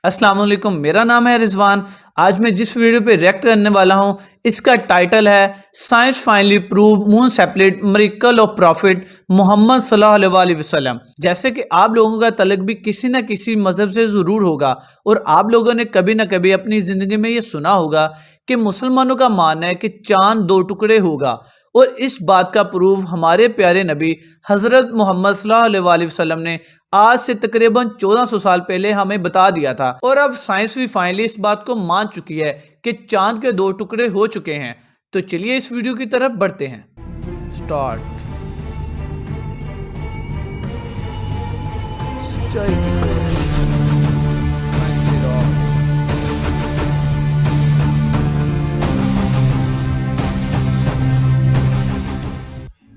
अस्सलाम वालेकुम, मेरा नाम है रिजवान। आज मैं जिस वीडियो पे रिएक्ट करने वाला हूँ इसका टाइटल है science finally prove moon satellite miracle of prophet Muhammad सल्लल्लाहु अलैहि वसल्लम। जैसे कि आप लोगों का तल्लुक भी किसी न किसी मजहब से ज़रूर होगा और आप लोगों ने कभी न कभी अपनी ज़िंदगी में ये सुना होगा कि मुसलमानों का मानना है कि चांद दो टुकड़े होगा, और इस बात का प्रूफ हमारे प्यारे नबी हज़रत मोहम्मद सल्लल्लाहु अलैहि वसल्लम ने आज से तकरीबन 1400 साल पहले हमें बता दिया था। और अब साइंस भी फाइनली इस बात को मान चुकी है कि चांद के दो टुकड़े हो चुके हैं। तो चलिए इस वीडियो की तरफ बढ़ते हैं। स्टार्ट। सच्चाई की खोज, साइंसी राज।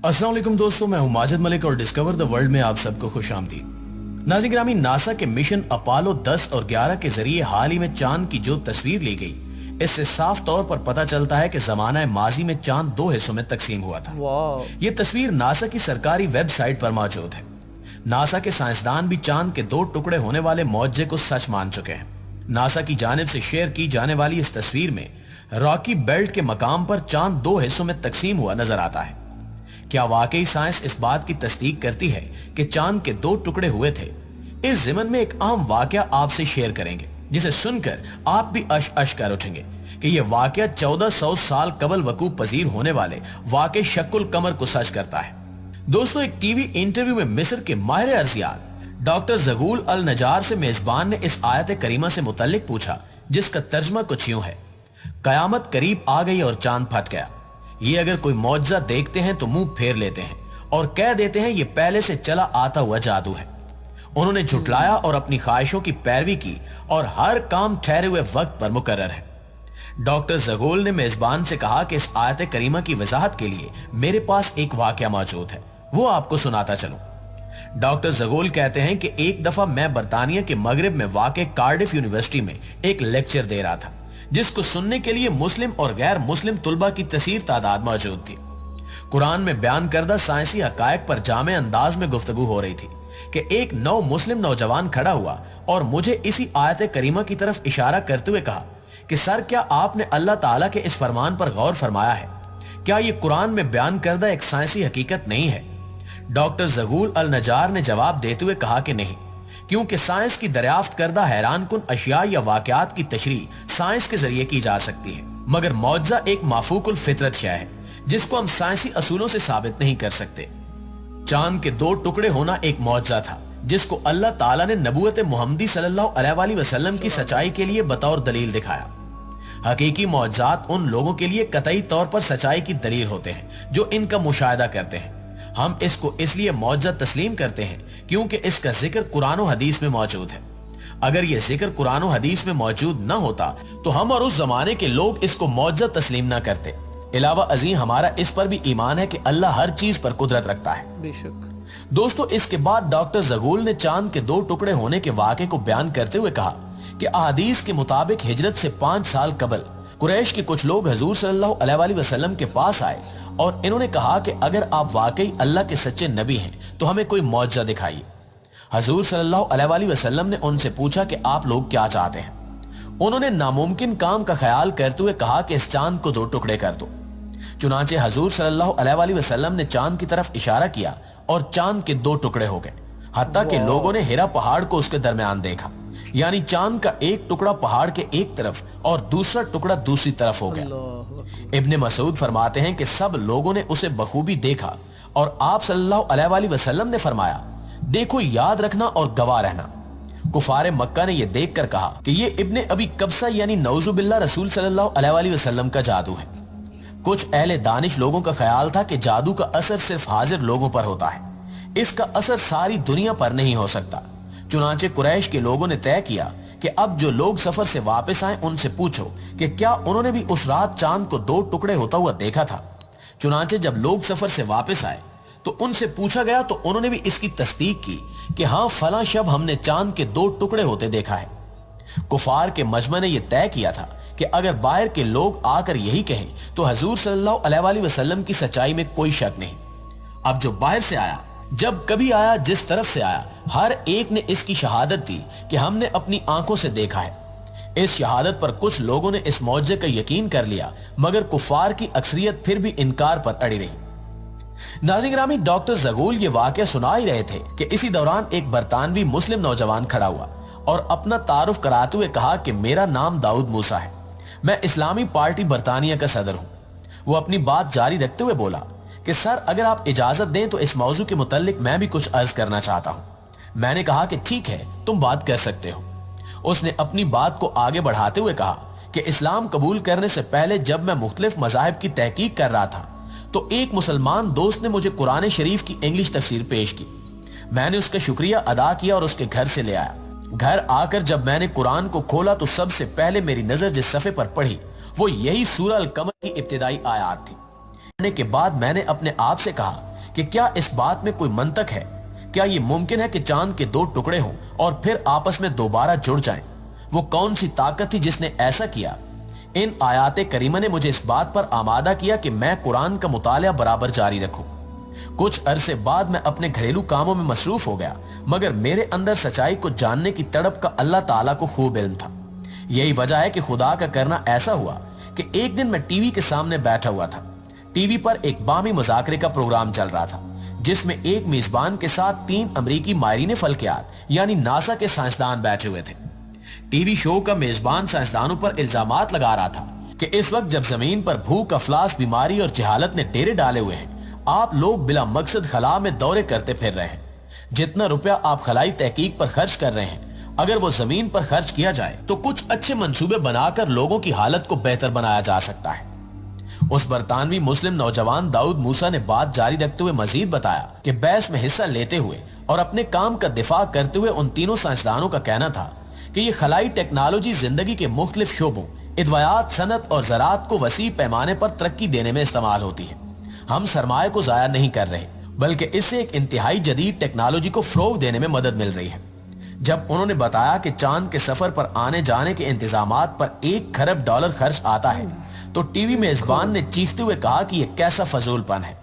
अस्सलाम वालेकुम दोस्तों, मैं हूं माजिद मलिक और डिस्कवर द वर्ल्ड में आप सबको खुशामदीद। नाज़रीन गिरामी, नासा के मिशन अपोलो 10 और 11 के जरिए हाल ही में चांद की जो तस्वीर ली गई, इससे साफ तौर पर पता चलता है कि जमाना माजी में चांद दो हिस्सों में तकसीम हुआ था। ये तस्वीर नासा की सरकारी वेबसाइट पर मौजूद है। नासा के साइंसदान भी चांद के दो टुकड़े होने वाले मौजज़े को सच मान चुके हैं। नासा की जानिब से शेयर की जाने वाली इस तस्वीर में रॉकी बेल्ट के मकाम पर चांद दो हिस्सों में तकसीम हुआ नजर आता है। क्या वाकई साइंस इस बात की तस्दीक करती है कि चांद के दो टुकड़े हुए थे? इस ज़िमन में एक अहम वाकया आपसे शेयर करेंगे जिसे सुनकर आप भी अश अश कर उठेंगे कि यह वाकया 1400 साल कबल वकूफ पजीर होने वाले वाकई शक्ल कमर को सच करता है। दोस्तों, एक टीवी इंटरव्यू में मिस्र के माहिर अर्जियात डॉक्टर ज़गूल अल नजार से मेजबान ने इस आयत करीमा से मुतल्लिक पूछा, जिसका तर्जमा कुछ यूं है: कयामत करीब आ गई और चांद फट गया। ये अगर कोई मौजज़ा देखते हैं तो मुंह फेर लेते हैं और कह देते हैं ये पहले से चला आता हुआ जादू है। उन्होंने झुटलाया और अपनी ख्वाहिशों की पैरवी की और हर काम ठहरे हुए वक्त पर मुकर्रर है। डॉक्टर ज़गोल ने मेजबान से कहा कि इस आयत करीमा की वजाहत के लिए मेरे पास एक वाकया मौजूद है, वो आपको सुनाता चलूं। डॉक्टर ज़गोल कहते हैं कि एक दफा मैं बरतानिया के मगरिब में वाक़े कार्डिफ यूनिवर्सिटी में एक लेक्चर दे रहा था, जिसको सुनने के लिए मुस्लिम और गैर मुस्लिम तुलबा की कसीर तादाद मौजूद थी। कुरान में बयान करदा साइंसी हकायक पर जामे अंदाज में गुफ्तगू हो रही थी कि एक नौ मुस्लिम नौजवान खड़ा हुआ और मुझे इसी आयत करीमा की तरफ इशारा करते हुए कहा कि सर, क्या आपने अल्लाह ताला के इस फरमान पर गौर फरमाया है? क्या ये कुरान में बयान करदा एक साइंसी हकीकत नहीं है? डॉक्टर ज़गूल अल नजार ने जवाब देते हुए कहा कि नहीं, क्योंकि साइंस की दरियाफ्त करदा हैरान कुन अशिया या वाकयात की तशरीह साइंस के जरिए की जा सकती है, मगर मौजज़ा एक माफूकुल फितरत शय है जिसको हम साइंसी असूलों से साबित नहीं कर सकते। चांद के दो टुकड़े होना एक मौजज़ा था जिसको अल्लाह ताला ने नबूवत मुहम्मदी सल्लल्लाहु अलैहि वसल्लम की सच्चाई के लिए बतौर दलील दिखाया। हकीकी मौजज़ात उन लोगों के लिए कतई तौर पर सच्चाई की दलील होते हैं जो इनका मुशाहिदा करते हैं। हम इसको इसलिए मौजज़ा तस्लीम करते हैं क्योंकि इसका जिक्र कुरान और हदीस में मौजूद है। अगर यह जिक्र कुरान और हदीस में मौजूद न होता तो हम और उस जमाने के लोग इसको मौजज़ा तस्लीम न करते। इलावा अजीम, हमारा इस पर भी ईमान है कि अल्लाह हर चीज पर कुदरत रखता है। बेशक। दोस्तों, इसके बाद डॉक्टर ज़गूल ने चांद के दो टुकड़े होने के वाक़े को बयान करते हुए कहा कि अहादीस के मुताबिक हिजरत से 5 साल कबल कुरैश के कुछ लोग हजूर सल्लल्लाहु अलैहि वसल्लम के पास आए और इन्होंने कहा कि अगर आप वाकई अल्लाह के सच्चे नबी हैं तो हमें कोई मौजज़ा दिखाइए। हजूर सल्लल्लाहु अलैहि वसल्लम ने उनसे पूछा कि आप लोग क्या चाहते हैं। उन्होंने नामुमकिन काम का ख्याल करते हुए कहा कि इस चांद को दो टुकड़े कर दो। चुनांचे हजूर सल्लल्लाहु अलैहि वसल्लम ने चांद की तरफ इशारा किया और चांद के दो टुकड़े हो गए। हत्ता कि लोगों ने हिरा पहाड़ को उसके दरमियान देखा, यानी चांद का एक टुकड़ा पहाड़ के एक तरफ और दूसरा टुकड़ा दूसरी तरफ हो गया। इब्ने मसूद फरमाते हैं कि सब लोगों ने उसे बखूबी देखा और आप सल्लल्लाहु अलैहि वसल्लम ने फरमाया, देखो, याद रखना और गवाह रहना। कुफारे मक्का ने यह देखकर कहा कि यह इब्ने अबी कब्सा यानी नौजुबिल्लाह रसूल सल्लल्लाहु अलैहि वसल्लम का जादू है। कुछ अहले दानिश लोगों का ख्याल था कि जादू का असर सिर्फ हाजिर लोगों पर होता है, इसका असर सारी दुनिया पर नहीं हो सकता। चुनांचे कुरैश के लोगों ने तय किया कि अब जो लोग सफर से वापस आए उनसे पूछो कि क्या उन्होंने भी उस रात चांद को दो टुकड़े होता हुआ देखा था। चुनांचे जब लोग सफर से वापस आए तो उनसे पूछा गया तो उन्होंने भी इसकी तस्दीक की कि हाँ, फलां शब हमने चांद के दो टुकड़े होते देखा है। कुफार के मजमा ने यह तय किया था कि अगर बाहर के लोग आकर यही कहें तो हजूर सल्लल्लाहु अलैहि वसल्लम की सच्चाई में कोई शक नहीं। अब जो बाहर से आया जब कभी आया जिस तरफ से आया, हर एक ने इसकी शहादत दी कि हमने अपनी आंखों से देखा है। इस शहादत पर कुछ लोगों ने इस मौजे का यकीन कर लिया, मगर कुफार की अक्सरियत फिर भी इनकार पर अड़ी रही। नाज़रीन गिरामी, डॉक्टर ज़गूल ये वाकया सुना ही रहे थे कि इसी दौरान एक बरतानवी मुस्लिम नौजवान खड़ा हुआ और अपना तारुफ कराते हुए कहा कि मेरा नाम दाऊद मूसा है, मैं इस्लामी पार्टी बरतानिया का सदर हूं। वो अपनी बात जारी रखते हुए बोला कि सर, अगर आप इजाजत दें तो इस मौजू के मुतालिक मैं भी कुछ अर्ज करना चाहता हूं। मैंने कहा कि ठीक है, तुम बात कर सकते हो। उसने अपनी बात को आगे बढ़ाते हुए कहा कि इस्लाम कबूल करने से पहले जब मैं मुख्तलिफ मज़ाहिब की तहकीक कर रहा था तो एक मुसलमान दोस्त ने मुझे कुरान शरीफ की इंग्लिश तफसीर पेश की। मैंने उसका शुक्रिया अदा किया और उसके घर से ले आया। घर आकर जब मैंने कुरान को खोला तो सबसे पहले मेरी नजर जिस सफ़े पर पड़ी वो यही सूरह अल कमर की इब्तिदाई आयत थी। पढ़ने के बाद मैंने अपने आप से कहा कि क्या इस बात में कोई मंतक है? क्या ये मुमकिन है कि चांद के दो टुकड़े हों और फिर आपस में दोबारा जुड़ जाएं? वो कौन सी ताकत थी जिसने ऐसा किया? इन आयाते करीमा ने मुझे इस बात पर आमादा किया कि मैं कुरान का मुतालिया बराबर जारी रखूं। कुछ अरसे बाद मैं अपने घरेलू कामों में मसरूफ हो गया, मगर मेरे अंदर सच्चाई को जानने की तड़प का अल्लाह ताला को खूब इल्म था। यही वजह है कि खुदा का करना ऐसा हुआ कि एक दिन मैं टीवी के सामने बैठा हुआ था। टीवी पर एक बामी मुज़ाकरे का प्रोग्राम चल रहा था जिसमें एक मेजबान के साथ 3 अमरीकी माहिरीन फल्कियात यानी नासा के साइंसदान बैठे हुए थे। टीवी शो का मेजबान साइंसदानों पर इल्जामात लगा रहा था कि इस वक्त जब जमीन पर भूख, अफलास, बीमारी और जहालत ने डेरे डाले हुए हैं, आप लोग बिला मकसद खला में दौरे करते फिर रहे हैं। जितना रुपया आप खलाई तहकीक पर खर्च कर रहे हैं, अगर वो जमीन पर खर्च किया जाए तो कुछ अच्छे मंसूबे बनाकर लोगों की हालत को बेहतर बनाया जा सकता है। उस बरतानवी मुस्लिम नौजवान दाऊद मूसा ने बात जारी रखते हुए मजीद बताया कि बहस में हिस्सा लेते हुए और अपने काम का दिफा करते हुए उन तीनों साइंसदानों का कहना था कि ये खलाई टेक्नोलॉजी जिंदगी के मुख्तलिफ शोबों, इदवायात, सनत और ज़राअत को वसी पैमाने पर तरक्की देने में इस्तेमाल होती है। हम सरमाए को जाया नहीं कर रहे, बल्कि इससे एक इंतहाई जदीद टेक्नोलॉजी को फरोग देने में मदद मिल रही है। जब उन्होंने बताया कि चांद के सफर पर आने जाने के इंतजामात पर $1 खरब खर्च आता है, तो टीवी मेजबान ने चीखते हुए कहा कि यह कैसा फजूलपन है।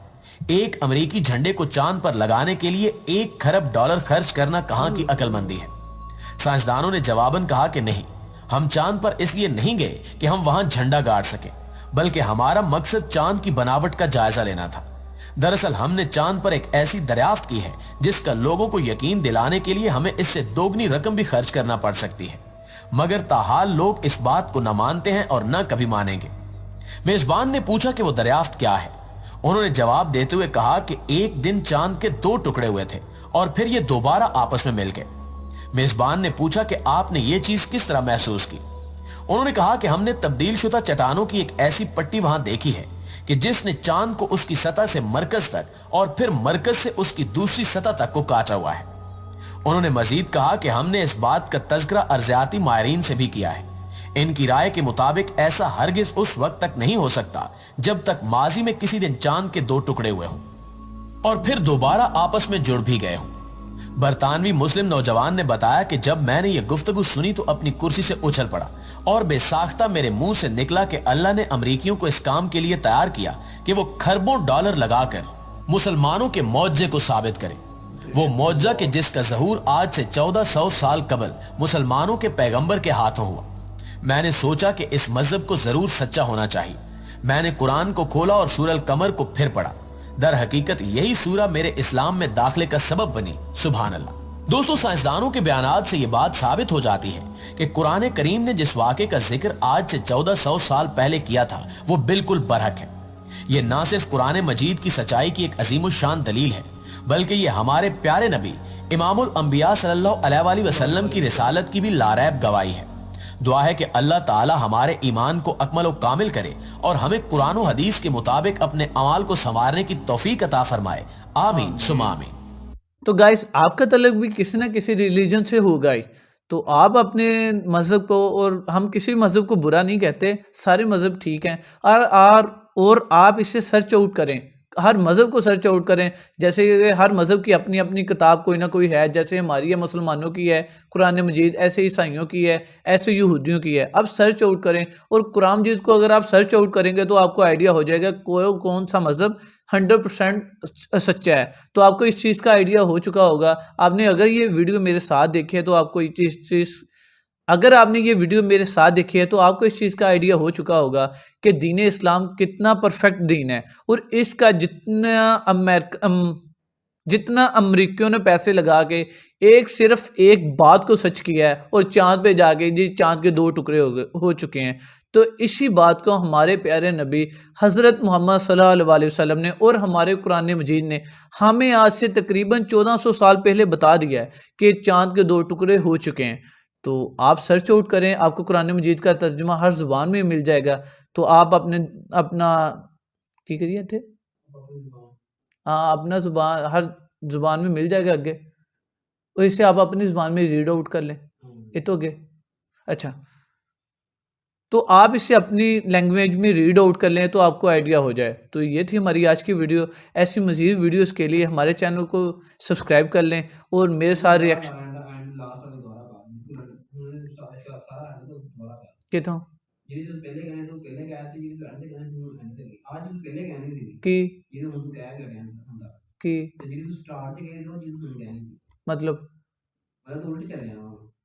एक अमेरिकी झंडे को चांद पर लगाने के लिए $1 खरब खर्च करना कहां की अक्लमंदी है। साइंसदानों ने जवाबन कहा कि नहीं, हम चांद पर इसलिए नहीं गए कि हम वहां झंडा गाड़ सके, बल्कि हमारा मकसद चांद की बनावट का जायजा लेना था। दरअसल हमने चांद पर एक ऐसी दरियाफ्त की है जिसका लोगों को यकीन दिलाने के लिए हमें इससे दोगुनी रकम भी खर्च करना पड़ सकती है, मगर ताहाल लोग इस बात को न मानते हैं और न कभी मानेंगे। मेजबान ने पूछा कि वो दरियाफ्त क्या है। उन्होंने जवाब देते हुए कहा कि एक दिन चांद के 2 टुकड़े हुए थे और फिर ये दोबारा आपस में मिल गए। मेजबान ने पूछा कि आपने ये चीज किस तरह महसूस की। उन्होंने कहा कि हमने तब्दील शुदा चट्टानों की एक ऐसी पट्टी वहां देखी है कि जिसने चांद को उसकी सतह से मरकज तक और फिर मरकज से उसकी दूसरी सतह तक को काटा हुआ है। उन्होंने मजीद कहा कि हमने इस बात का तज़किरा अर्जियाती माहिरीन से भी किया है। इनकी राय के मुताबिक ऐसा हरगिज उस वक्त तक नहीं हो सकता जब तक माजी में किसी दिन चांद के 2 टुकड़े हुए हों और फिर दोबारा आपस में जुड़ भी गए हों। बरतानवी मुस्लिम नौजवान ने बताया कि जब मैंने ये गुफ्तगू सुनी तो अपनी कुर्सी से उछल पड़ा और बेसाख्ता मेरे मुंह से निकला कि अल्लाह ने अमरीकियों को इस काम के लिए तैयार किया कि वो खरबों डॉलर लगाकर मुसलमानों के मौजे को साबित करें। वो मौजा के जिसका ज़हूर आज से 1400 साल कबल मुसलमानों के पैगंबर के हाथों हुआ। मैंने सोचा कि इस मजहब को जरूर सच्चा होना चाहिए। मैंने कुरान को खोला और सूरह अल कमर को फिर पढ़ा। दर हकीकत यही सूरा मेरे इस्लाम में दाखिले का सबब बनी। सुभान अल्लाह। दोस्तों, साइंसदानों के बयानात से यह बात साबित हो जाती है कि कुरान करीम ने जिस वाक़े का जिक्र आज से 1400 साल पहले किया था वो बिल्कुल बरहक है। यह ना सिर्फ कुरान मजीद की सच्चाई की एक अजीमुशान दलील है, बल्कि यह हमारे प्यारे नबी इमामुल अंबिया सल्लल्लाहु अलैहि वसल्लम की रिसालत की भी लारैब गवाही है। दुआ है कि अल्लाह ताला हमारे ईमान को अकमल व कामिल करे और हमें कुरान और हदीस के मुताबिक अपने अमाल को संवारने की तौफीक अता फरमाए। आमीन सुमा आमीन। तो गाइस, आपका तल्लुक भी किसी न किसी रिलीजन से होगा ही, तो आप अपने मज़हब को, और हम किसी मज़हब को बुरा नहीं कहते, सारे मज़हब ठीक हैं, और आप इसे सर्च आउट करें, ہر مذہب کو سرچ آؤٹ کریں، جیسے کہ ہر مذہب کی اپنی اپنی کتاب کوئی نہ کوئی ہے، جیسے ہماری ہے مسلمانوں کی ہے قرآن مجید، ایسے عیسائیوں کی ہے، ایسے یہودیوں کی ہے. اب سرچ آؤٹ کریں، اور قرآن مجید کو اگر آپ سرچ آؤٹ کریں گے تو آپ کو آئیڈیا ہو جائے گا کون سا مذہب 100% سچا ہے. تو آپ کو اس چیز کا آئیڈیا ہو چکا ہوگا. آپ نے اگر یہ ویڈیو میرے ساتھ دیکھی ہے تو آپ کو اگر آپ نے یہ ویڈیو میرے ساتھ دیکھی ہے تو آپ کو اس چیز کا آئیڈیا ہو چکا ہوگا کہ دین اسلام کتنا پرفیکٹ دین ہے، اور اس کا جتنا امریکیوں نے پیسے لگا کے صرف ایک بات کو سچ کیا ہے، اور چاند پہ جا کے چاند کے 2 ٹکڑے ہو چکے ہیں. تو اسی بات کو ہمارے پیارے نبی حضرت محمد صلی اللہ علیہ وسلم نے اور ہمارے قرآن مجید نے ہمیں آج سے تقریباً 1400 سال پہلے بتا دیا ہے کہ چاند کے 2 ٹکڑے ہو چکے ہیں. تو آپ سرچ آؤٹ کریں، آپ کو قرآن مجید کا ترجمہ ہر زبان میں مل جائے گا. تو آپ اپنا کی کریے تھے اپنا زبان ہر زبان میں مل جائے گا آگے، اور اسے آپ اپنی زبان میں ریڈ آؤٹ کر لیں. یہ تو گے اچھا، تو آپ اسے اپنی لینگویج میں ریڈ آؤٹ کر لیں تو آپ کو آئیڈیا ہو جائے. تو یہ تھی ہماری آج کی ویڈیو. ایسی مزید ویڈیوز کے لیے ہمارے چینل کو سبسکرائب کر لیں، اور میرے ساتھ ریئیکشن کہتا ہوں مطلب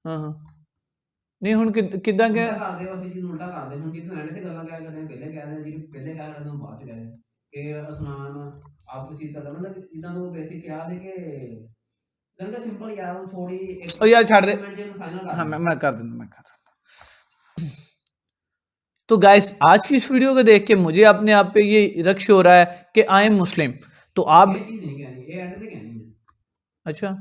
ہاں ہاں نہیں ہوں کداں کہ یار چھاڑ دے، ہاں میں کر دوں. تو گائس آج کی اس ویڈیو کو دیکھ کے مجھے اپنے آپ پہ یہ رکش ہو رہا ہے کہ آئی ایم مسلم. تو آپ اچھا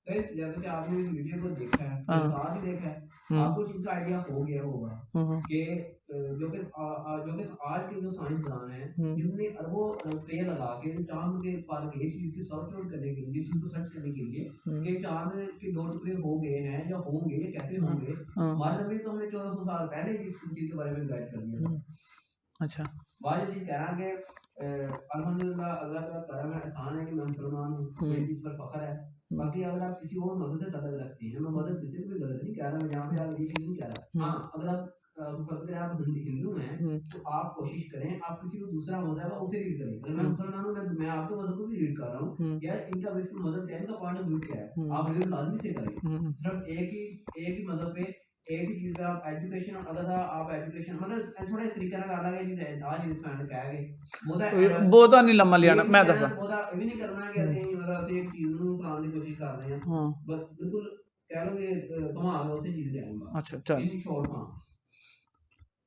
جیسے کہ آپ نے اس ویڈیو کو دیکھا ہے، ساتھ ہی دیکھا ہے، آپ کو چیز کا آئیڈیا ہو گیا ہوگا کہ جو کہ آج کے جو سائنسدان ہیں جن نے اربوں روپے لگا کے چاند کے پر گئے اس چیز کی سرچ آؤٹ کرنے کے لیے، اس چیز کو سرچ کرنے کے لیے کہ چاند کے 2 ٹکڑے ہو گئے ہیں یا ہوں گے، کیسے ہوں گے. ہمارے نبی تو ہم نے 1400 سال پہلے اس چیز کے بارے میں گائیڈ کر دیا تھا. اچھا بعض چیز کہہ رہا کہ الحمدللہ اللہ کا کرم ہے، احسان ہے کہ میں مسلمان ہوں، یہ چیز پر فخر ہے. باقی اگر آپ کسی اور مذہب سے تعلق رکھتے ہیں، میں مذہب کسی کو بھی غلط نہیں کہہ رہا، میں جہاں پہ آپ یہ چیز نہیں کہہ رہا. ہاں اگر آپ فرض کریں آپ ہندو ہیں تو آپ کوشش کریں آپ کسی کو دوسرا مذہب ہے اسے ریڈ کریں. اگر میں مسلمان ہوں میں آپ کے مذہب کو بھی ریڈ کر رہا ہوں، یار ان کا بیسک مذہب کیا ہے، ان کا پوائنٹ آف ویو کیا ہے، آپ ریڈ لازمی سے کریں. صرف ایک ہی مذہب پہ ایک ہی چیز پہ آپ ایجوکیشن اگر آپ ایجوکیشن مطلب تھوڑا اس طریقے سے کر لگے جی آج انسان کہہ گئے بہت نہیں لمبا لیانا میں دسا بہت یہ بھی نہیں کرنا کہ ایسے مطلب ایسے ایک چیز نوں فلانے کی کوشش کر رہے ہیں، بس بالکل کہہ لو کہ کما لو اسی چیز لے آؤں گا. اچھا چل شارٹ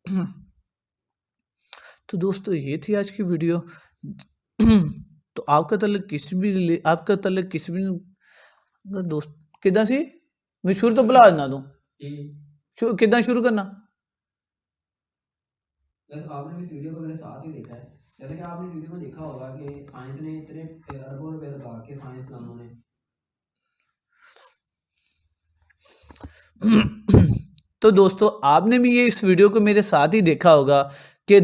ہاں. تو دوستو یہ تھی آج کی ویڈیو. تو آپ کا تعلق کسی بھی دوست کدھر سی میں شروع تو بلا نہ دوں کدھر شروع کرنا. آپ نے اس ویڈیو کو میرے ساتھ ہی دیکھا ہے، جیسے کہ آپ نے اس ویڈیو میں دیکھا ہوگا کہ سائنس نے اتنے اربوں روپے لگا کے سائنسدانوں نے تو دوستو آپ نے بھی یہ اس ویڈیو کو میرے ساتھ ہی دیکھا ہوگا کہ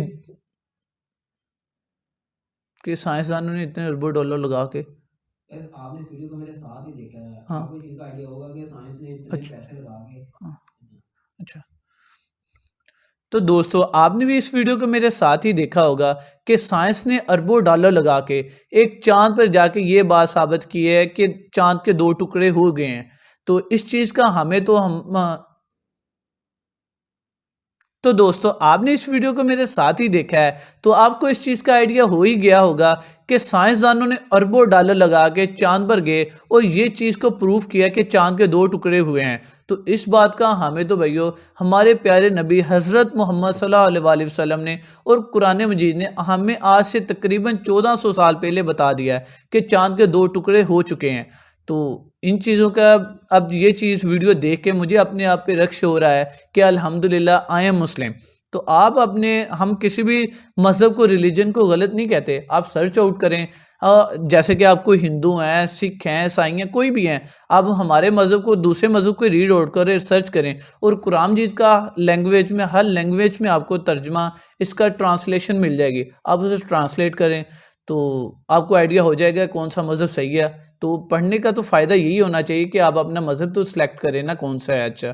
سائنسدانوں نے اتنے اربوں ڈالر لگا کے آپ نے اس ویڈیو کو میرے ساتھ ہی دیکھا ہے، آپ کو ان کا آئیڈیا ہوگا کہ سائنس نے اتنے پیسے لگا کے. اچھا تو دوستو آپ نے بھی اس ویڈیو کو میرے ساتھ ہی دیکھا ہوگا کہ سائنس نے اربوں ڈالر لگا کے ایک چاند پر جا کے یہ بات ثابت کی ہے کہ چاند کے 2 ٹکڑے ہو گئے ہیں. تو اس چیز کا ہمیں تو دوستو آپ نے اس ویڈیو کو میرے ساتھ ہی دیکھا ہے تو آپ کو اس چیز کا آئیڈیا ہو ہی گیا ہوگا کہ سائنسدانوں نے اربوں ڈالر لگا کے چاند پر گئے اور یہ چیز کو پروف کیا کہ چاند کے 2 ٹکڑے ہوئے ہیں. تو اس بات کا ہمیں تو بھائیو ہمارے پیارے نبی حضرت محمد صلی اللہ علیہ وسلم نے اور قرآن مجید نے ہمیں آج سے تقریباً 1400 سال پہلے بتا دیا ہے کہ چاند کے 2 ٹکڑے ہو چکے ہیں. تو ان چیزوں کا اب یہ چیز ویڈیو دیکھ کے مجھے اپنے آپ پہ رکش ہو رہا ہے کہ الحمدللہ آئی ایم مسلم. تو آپ ہم کسی بھی مذہب کو ریلیجن کو غلط نہیں کہتے، آپ سرچ آؤٹ کریں، جیسے کہ آپ کوئی ہندو ہیں، سکھ ہیں، عیسائی ہیں، کوئی بھی ہیں، آپ ہمارے مذہب کو دوسرے مذہب کو ریڈ آؤٹ کریں، سرچ کریں، اور قرآن مجید کا لینگویج میں، ہر لینگویج میں آپ کو ترجمہ، اس کا ٹرانسلیشن مل جائے گی، آپ اسے ٹرانسلیٹ کریں تو آپ کو آئیڈیا ہو جائے گا کون سا مذہب صحیح ہے۔ تو پڑھنے کا تو فائدہ یہی ہونا چاہیے کہ آپ اپنا مذہب تو سلیکٹ کریں نا کون سا ہے اچھا۔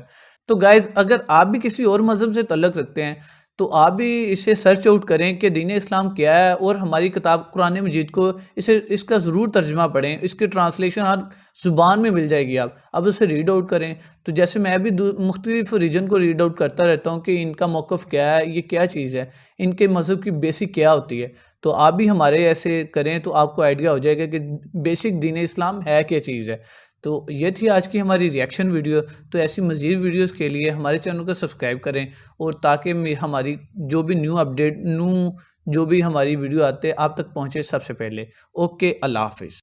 تو گائز اگر آپ بھی کسی اور مذہب سے تعلق رکھتے ہیں تو آپ بھی اسے سرچ آؤٹ کریں کہ دین اسلام کیا ہے، اور ہماری کتاب قرآن مجید کو اس کا ضرور ترجمہ پڑھیں، اس کی ٹرانسلیشن ہر زبان میں مل جائے گی، آپ اسے ریڈ آؤٹ کریں۔ تو جیسے میں بھی مختلف ریجن کو ریڈ آؤٹ کرتا رہتا ہوں کہ ان کا موقف کیا ہے، یہ کیا چیز ہے، ان کے مذہب کی بیسک کیا ہوتی ہے، تو آپ بھی ہمارے ایسے کریں تو آپ کو آئیڈیا ہو جائے گا کہ بیسک دین اسلام ہے کیا چیز ہے۔ تو یہ تھی آج کی ہماری ریئیکشن ویڈیو۔ تو ایسی مزید ویڈیوز کے لیے ہمارے چینل کو سبسکرائب کریں، اور تاکہ ہماری جو بھی نیو اپڈیٹ جو بھی ہماری ویڈیو آتے آپ تک پہنچے سب سے پہلے۔ اوکے، اللہ حافظ۔